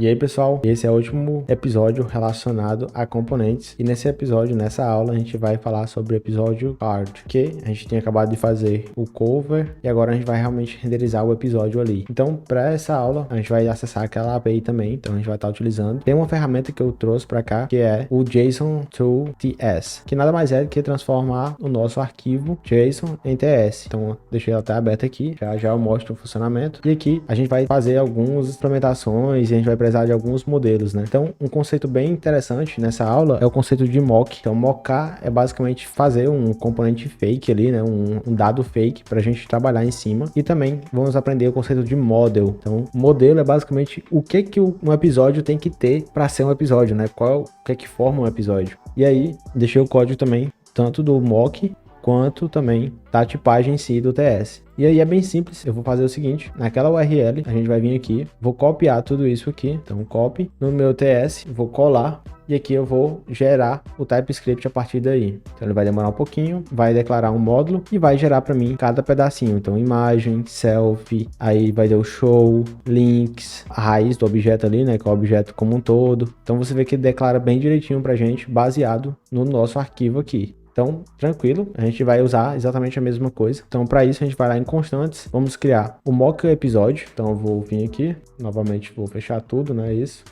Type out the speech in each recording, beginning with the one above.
E aí pessoal, esse é o último episódio relacionado a componentes. E nesse episódio, nessa aula, a gente vai falar sobre o episódio card, que a gente tinha acabado de fazer o cover e agora a gente vai realmente renderizar o episódio ali. Então para essa aula, a gente vai acessar aquela API também, então a gente vai estar utilizando. Tem uma ferramenta que eu trouxe para cá, que é o JSON to TS, que nada mais é do que transformar o nosso arquivo JSON em TS. Então deixei ela até aberta aqui, já eu mostro o funcionamento. E aqui a gente vai fazer algumas implementações e a gente vai precisar de alguns modelos, né? Então um conceito bem interessante nessa aula é o conceito de mock. Então mockar é basicamente fazer um componente fake ali, né? Um dado fake para a gente trabalhar em cima. E também vamos aprender o conceito de model. Então modelo é basicamente o que um episódio tem que ter para ser um episódio, né? O que é que forma um episódio. E aí deixei o código também tanto do mock quanto também da tipagem em si do TS. E aí é bem simples, eu vou fazer o seguinte, naquela URL, a gente vai vir aqui, vou copiar tudo isso aqui, então copy, no meu TS, vou colar, e aqui eu vou gerar o TypeScript a partir daí. Então ele vai demorar um pouquinho, vai declarar um módulo e vai gerar para mim cada pedacinho. Então imagem, selfie, aí vai ter o show, links, a raiz do objeto ali, né, que é o objeto como um todo. Então você vê que ele declara bem direitinho pra gente, baseado no nosso arquivo aqui. Então, tranquilo, a gente vai usar exatamente a mesma coisa. Então, para isso, a gente vai lá em constantes, vamos criar o mock episódio. Então, eu vou vir aqui, novamente vou fechar tudo, né, isso.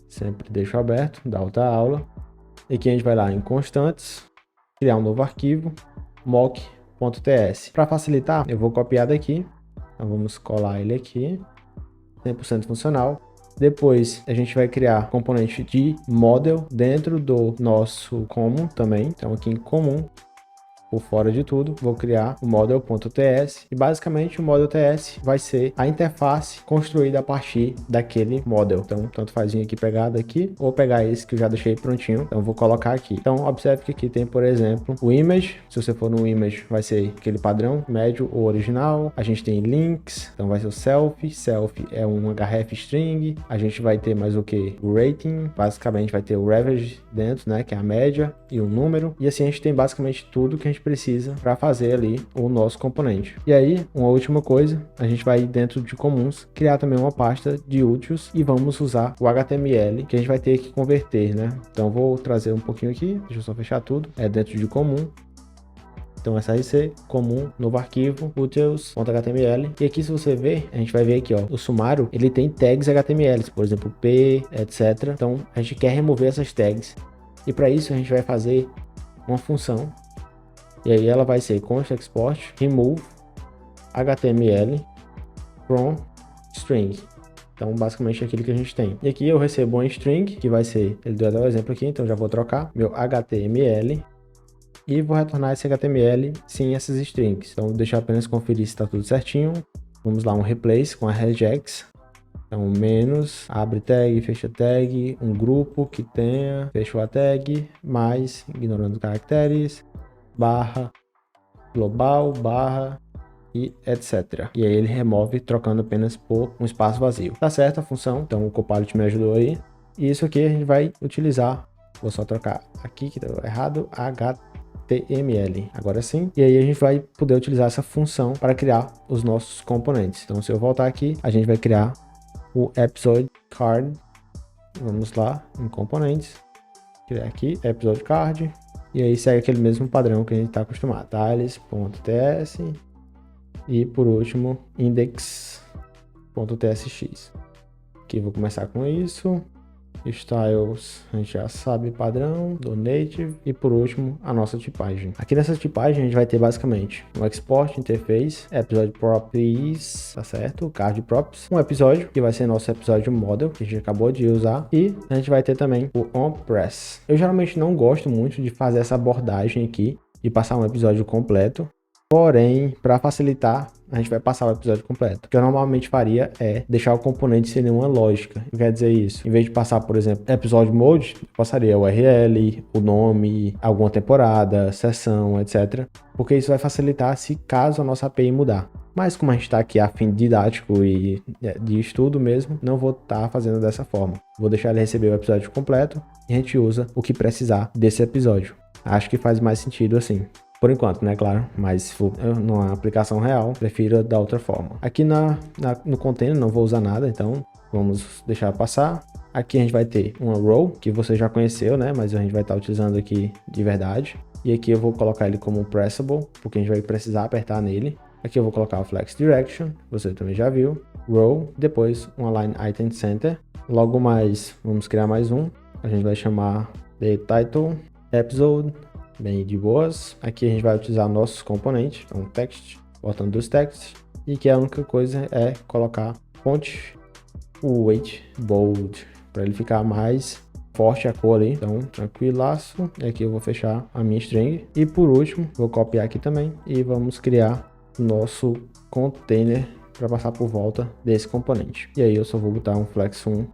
Sempre deixo aberto, da outra aula. E aqui a gente vai lá em constantes, criar um novo arquivo, mock.ts. Para facilitar, eu vou copiar daqui. Então, vamos colar ele aqui, 100% funcional. Depois a gente vai criar componente de model dentro do nosso common também. Então aqui em comum, por fora de tudo, vou criar o model.ts e basicamente o model.ts vai ser a interface construída a partir daquele model. Então, tanto faz vir aqui pegar daqui ou pegar esse que eu já deixei prontinho. Então, vou colocar aqui. Então, observe que aqui tem, por exemplo, o image. Se você for no image, vai ser aquele padrão, médio ou original. A gente tem links, então vai ser o selfie. Selfie é um href string. A gente vai ter mais o que? O rating. Basicamente, vai ter o average dentro, né? Que é a média e o número. E assim, a gente tem basicamente tudo que a gente precisa para fazer ali o nosso componente. E aí, uma última coisa, a gente vai dentro de comuns criar também uma pasta de úteis e vamos usar o HTML que a gente vai ter que converter, né? Então vou trazer um pouquinho aqui, deixa eu só fechar tudo, é dentro de comum. Então src, comum, novo arquivo, utils.html. E aqui se você ver, a gente vai ver aqui, ó, o sumário, ele tem tags HTML, por exemplo, p, etc. Então a gente quer remover essas tags. E para isso a gente vai fazer uma função. E aí ela vai ser const export remove HTML from string. Então basicamente é aquilo que a gente tem. E aqui eu recebo um string, que vai ser, ele deu até o exemplo aqui, então já vou trocar meu HTML e vou retornar esse HTML sem essas strings. Então deixa eu apenas conferir se está tudo certinho. Vamos lá, um replace com a regex. Então menos, abre tag, fecha tag, um grupo que tenha, fechou a tag, mais, ignorando caracteres, barra, global, barra e etc. E aí ele remove trocando apenas por um espaço vazio. Tá certo a função, então o Copilot me ajudou aí. E isso aqui a gente vai utilizar, vou só trocar aqui que deu errado, HTML, agora sim. E aí a gente vai poder utilizar essa função para criar os nossos componentes. Então se eu voltar aqui, a gente vai criar o episode card. Vamos lá em componentes, criar aqui episode card. E aí segue aquele mesmo padrão que a gente está acostumado. Tiles.ts e por último index.tsx. Aqui vou começar com isso. Styles, a gente já sabe padrão do native e por último a nossa tipagem. Aqui nessa tipagem a gente vai ter basicamente um export interface, episode props, tá certo? Card props, um episódio que vai ser nosso episódio model que a gente acabou de usar e a gente vai ter também o onPress. Eu geralmente não gosto muito de fazer essa abordagem aqui e passar um episódio completo. Porém, para facilitar, a gente vai passar o episódio completo. O que eu normalmente faria é deixar o componente sem nenhuma lógica. O que quer dizer isso? Em vez de passar, por exemplo, episódio mode, eu passaria o URL, o nome, alguma temporada, sessão, etc. Porque isso vai facilitar se caso a nossa API mudar. Mas como a gente está aqui a fim didático e de estudo mesmo, não vou estar fazendo dessa forma. Vou deixar ele receber o episódio completo e a gente usa o que precisar desse episódio. Acho que faz mais sentido assim. Por enquanto, né, claro, mas se for numa aplicação real, prefiro da outra forma. Aqui no container não vou usar nada, então Vamos deixar passar. Aqui a gente vai ter uma row, que você já conheceu, né? Mas a gente vai estar utilizando aqui de verdade. E aqui eu vou colocar ele como pressable, porque a gente vai precisar apertar nele. Aqui eu vou colocar o flex direction, você também já viu. Row, depois um align item center. Logo mais, vamos criar mais um. A gente vai chamar de title episode, bem de boas. Aqui a gente vai utilizar nossos componentes, então text, botando dos texts. E que a única coisa é colocar fonte, o weight bold, para ele ficar mais forte a cor ali. Então, tranquilaço. E aqui eu vou fechar a minha string. E por último, vou copiar aqui também e vamos criar o nosso container para passar por volta desse componente. E aí eu só vou botar um flex 1.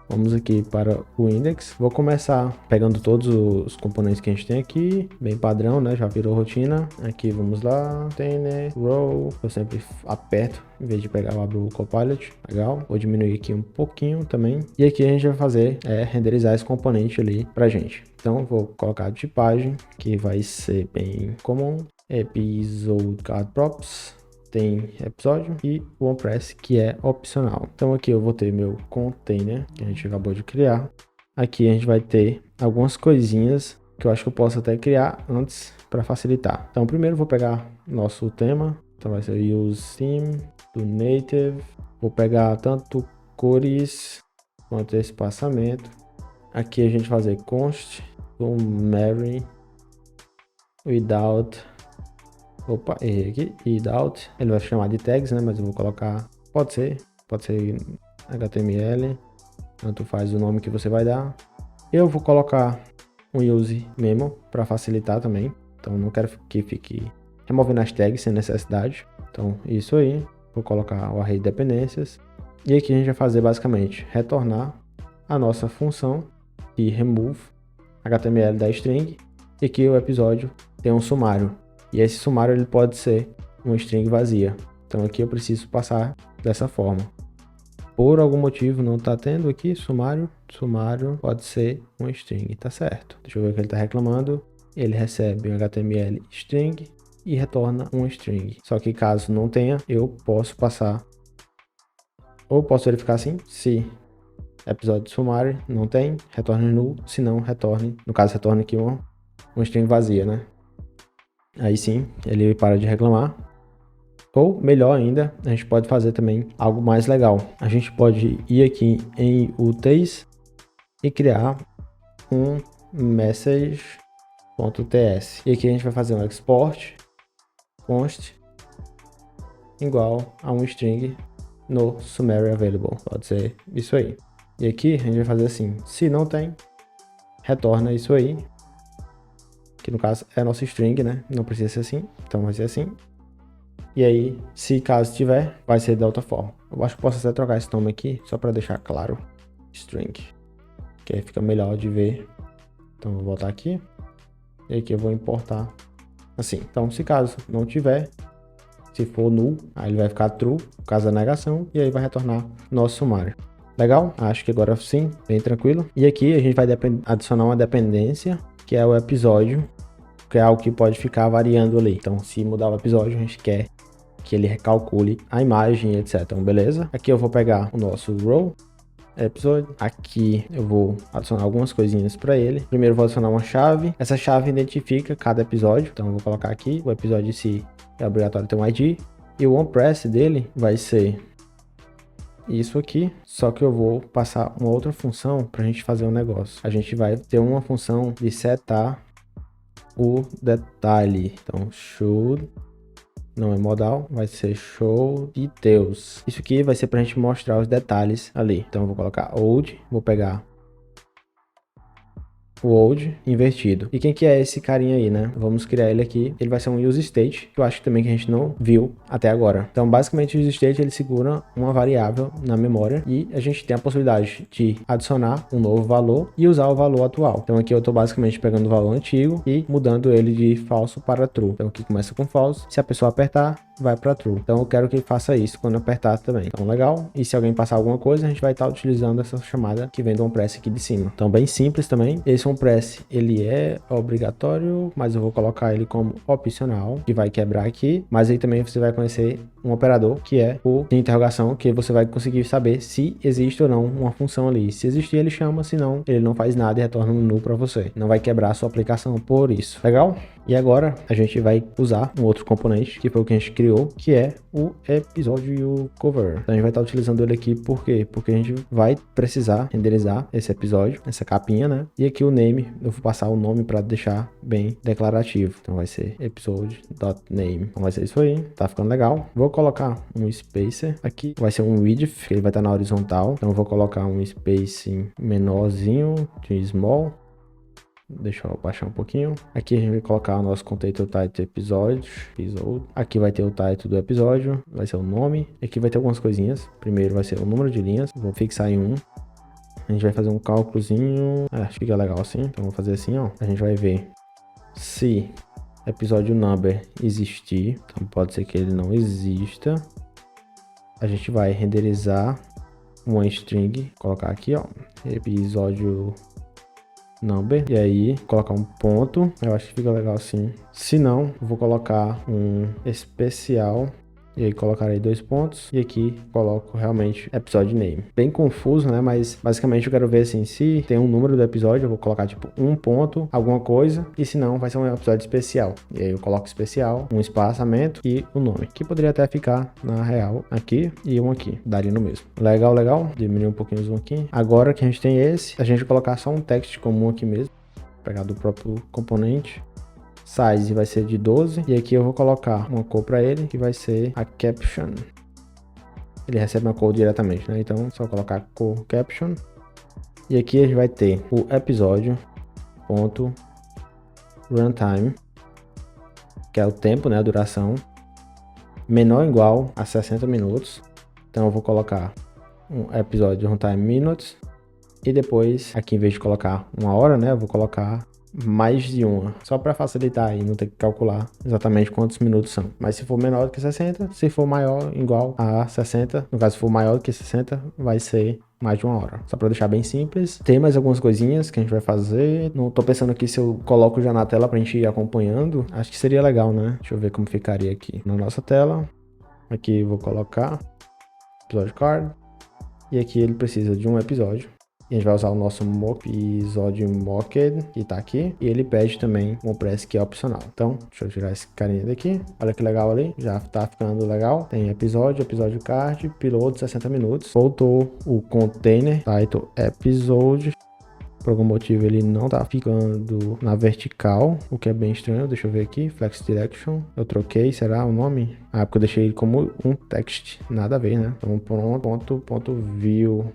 Vamos aqui para o index. Vou começar pegando todos os componentes que a gente tem aqui, bem padrão, né? Já virou rotina. Aqui vamos lá, container, row. Eu sempre aperto em vez de pegar, eu abro o Copilot. Legal. Vou diminuir aqui um pouquinho também. E aqui a gente vai fazer renderizar esse componente ali pra gente. Então vou colocar a tipagem, que vai ser bem comum. Episode card props. Tem episódio e o onPress, que é opcional. Então aqui eu vou ter meu container que a gente acabou de criar. Aqui a gente vai ter algumas coisinhas que eu acho que eu posso até criar antes para facilitar. Então primeiro eu vou pegar nosso tema, então vai ser use theme do native. Vou pegar tanto cores quanto espaçamento. Aqui a gente vai fazer const do Mary without. Opa, errei aqui, without, ele vai chamar de tags, né, mas eu vou colocar, pode ser HTML, tanto faz o nome que você vai dar. Eu vou colocar um use memo para facilitar também, então não quero que fique removendo as tags sem necessidade. Então isso aí, vou colocar o array de dependências, e aqui a gente vai fazer basicamente retornar a nossa função de remove HTML da string, e aqui o episódio tem um sumário. E esse sumário ele pode ser uma string vazia. Então aqui eu preciso passar dessa forma. Por algum motivo não está tendo aqui sumário. Sumário pode ser uma string, tá certo. Deixa eu ver o que ele está reclamando. Ele recebe um HTML string e retorna uma string. Só que caso não tenha, eu posso passar. Ou posso verificar assim, se episódio sumário não tem, retorne null. Se não, retorne. No caso, retorne aqui uma string vazia, né? Aí sim, ele para de reclamar. Ou, melhor ainda, a gente pode fazer também algo mais legal. A gente pode ir aqui em utils e criar um message.ts. E aqui a gente vai fazer um export const igual a um string no summary available. Pode ser isso aí. E aqui a gente vai fazer assim, se não tem, retorna isso aí. Que no caso é a nossa string, né? Não precisa ser assim, então vai ser assim. E aí, se caso tiver, vai ser da outra forma. Eu acho que posso até trocar esse nome aqui, só para deixar claro. String. Que aí fica melhor de ver. Então, vou voltar aqui. E aqui eu vou importar assim. Então, se caso não tiver, se for null, aí ele vai ficar true, caso da negação, e aí vai retornar nosso sumário. Legal? Acho que agora sim, bem tranquilo. E aqui a gente vai adicionar uma dependência, que é o episódio, que é algo que pode ficar variando ali. Então, se mudar o episódio, a gente quer que ele recalcule a imagem, etc. Então, beleza? Aqui eu vou pegar o nosso row episode. Aqui eu vou adicionar algumas coisinhas para ele. Primeiro eu vou adicionar uma chave. Essa chave identifica cada episódio. Então, eu vou colocar aqui. O episódio em si é obrigatório ter um ID. E o onPress dele vai ser isso aqui, só que eu vou passar uma outra função para a gente fazer um negócio. A gente vai ter uma função de setar o detalhe. Então, should, não é modal, vai ser show details. Isso aqui vai ser para a gente mostrar os detalhes ali. Então, eu vou colocar old, vou pegar o old invertido. E quem que é esse carinha aí, né? Vamos criar ele aqui. Ele vai ser um use state, que eu acho também que a gente não viu até agora. Então, basicamente, o use state ele segura uma variável na memória e a gente tem a possibilidade de adicionar um novo valor e usar o valor atual. Então, aqui eu tô basicamente pegando o valor antigo e mudando ele de falso para true. Então, aqui começa com false. Se a pessoa apertar, vai para true. Então eu quero que ele faça isso quando apertar também. Então legal. E se alguém passar alguma coisa, a gente vai estar utilizando essa chamada que vem do onPress aqui de cima. Então bem simples também. Esse JSON Press, ele é obrigatório, mas eu vou colocar ele como opcional, que vai quebrar aqui. Mas aí também você vai conhecer um operador, que é o de interrogação, que você vai conseguir saber se existe ou não uma função ali. Se existir, ele chama, se não, ele não faz nada e retorna um null para você. Não vai quebrar a sua aplicação por isso. Legal? E agora a gente vai usar um outro componente, que foi o que a gente criou, que é o episódio cover. Então a gente vai estar utilizando ele aqui, por quê? Porque a gente vai precisar renderizar esse episódio, essa capinha, né? E aqui o name, eu vou passar o nome para deixar bem declarativo. Então vai ser episode.name. Então vai ser isso aí, tá ficando legal. Vou colocar um spacer aqui, vai ser um width, que ele vai estar na horizontal. Então eu vou colocar um spacing menorzinho de small. Deixa eu baixar um pouquinho. Aqui a gente vai colocar o nosso container title episode. Aqui vai ter o title do episódio, vai ser o nome. Aqui vai ter algumas coisinhas. Primeiro vai ser o número de linhas, vou fixar em 1. A gente vai fazer um cálculozinho. Acho que fica legal assim. Então vou fazer assim, ó. A gente vai ver se episódio number existir. Então pode ser que ele não exista. A gente vai renderizar uma string, colocar aqui, ó, episódio number, e aí colocar um ponto. Eu acho que fica legal assim. Se não, vou colocar um especial e aí colocarei 2 pontos e aqui coloco realmente episode name. Bem confuso, né? Mas basicamente eu quero ver assim, se tem um número do episódio, eu vou colocar tipo um ponto, alguma coisa, e se não, vai ser um episódio especial. E aí eu coloco especial, um espaçamento e o nome, que poderia até ficar na real aqui e um aqui, daria no mesmo. Legal, legal. Diminuir um pouquinho o zoom aqui. Agora que a gente tem esse, a gente vai colocar só um text comum aqui mesmo, pegar do próprio componente. Size vai ser de 12 e aqui eu vou colocar uma cor para ele que vai ser a caption. Ele recebe uma cor diretamente, né? Então só colocar cor caption. E aqui a gente vai ter o episódio ponto runtime, que é o tempo, né, a duração, menor ou igual a 60 minutos. Então eu vou colocar um episódio runtime minutes e depois aqui, em vez de colocar 1 hora, né, eu vou colocar mais de uma, só para facilitar aí, não ter que calcular exatamente quantos minutos são. Mas se for menor do que 60, se for maior, igual a 60, no caso se for maior do que 60, vai ser mais de 1 hora. Só para deixar bem simples. Tem mais algumas coisinhas que a gente vai fazer. Não tô pensando aqui se eu coloco já na tela pra gente ir acompanhando. Acho que seria legal, né? Deixa eu ver como ficaria aqui na nossa tela. Aqui eu vou colocar episódio card. E aqui ele precisa de um episódio. E a gente vai usar o nosso episódio mocked, que tá aqui. E ele pede também um press que é opcional. Então, deixa eu tirar esse carinha daqui. Olha que legal ali. Já tá ficando legal. Tem episódio card, piloto 60 minutos. Voltou o container, title episode. Por algum motivo ele não tá ficando na vertical, o que é bem estranho. Deixa eu ver aqui, flex direction. Eu troquei, será o nome? Ah, porque eu deixei ele como um text. Nada a ver, né? Então, ponto view.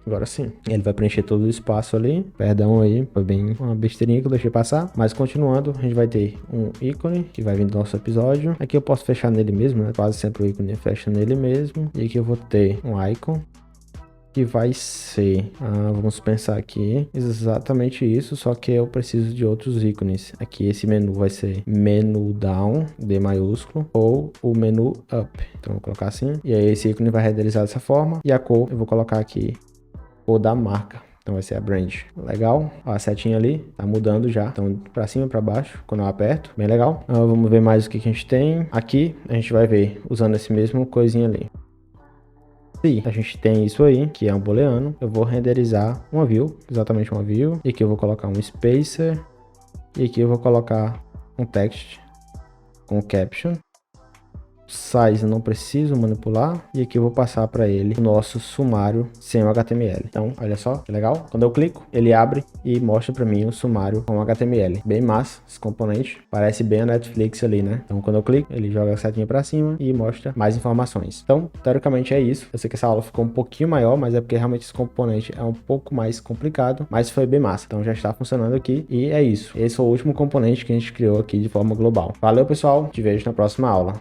Agora sim, ele vai preencher todo o espaço ali. Perdão aí, foi bem uma besteirinha que eu deixei passar. Mas continuando, a gente vai ter um ícone que vai vir do nosso episódio. Aqui eu posso fechar nele mesmo, né? Quase sempre o ícone fecha nele mesmo. E aqui eu vou ter um icon que vai ser, vamos pensar aqui, exatamente isso, só que eu preciso de outros ícones. Aqui esse menu vai ser menu down, D maiúsculo, ou o menu up. Então eu vou colocar assim, e aí esse ícone vai renderizar dessa forma. E a cor, eu vou colocar aqui ou da marca, então vai ser a brand. Legal, ó, a setinha ali tá mudando já, então para cima e para baixo quando eu aperto, bem legal. Vamos ver mais o que a gente tem aqui. A gente vai ver usando esse mesmo coisinha ali. Se a gente tem isso aí, que é um booleano, eu vou renderizar uma view, exatamente uma view, e aqui eu vou colocar um spacer, e aqui eu vou colocar um text com caption. Size eu não preciso manipular, e aqui eu vou passar para ele o nosso sumário sem o HTML. Então, olha só que legal. Quando eu clico, ele abre e mostra para mim o sumário com HTML. Bem massa esse componente. Parece bem a Netflix ali, né? Então, quando eu clico, ele joga a setinha para cima e mostra mais informações. Então, teoricamente é isso. Eu sei que essa aula ficou um pouquinho maior, mas é porque realmente esse componente é um pouco mais complicado, mas foi bem massa. Então, já está funcionando aqui e é isso. Esse foi o último componente que a gente criou aqui de forma global. Valeu, pessoal. Te vejo na próxima aula.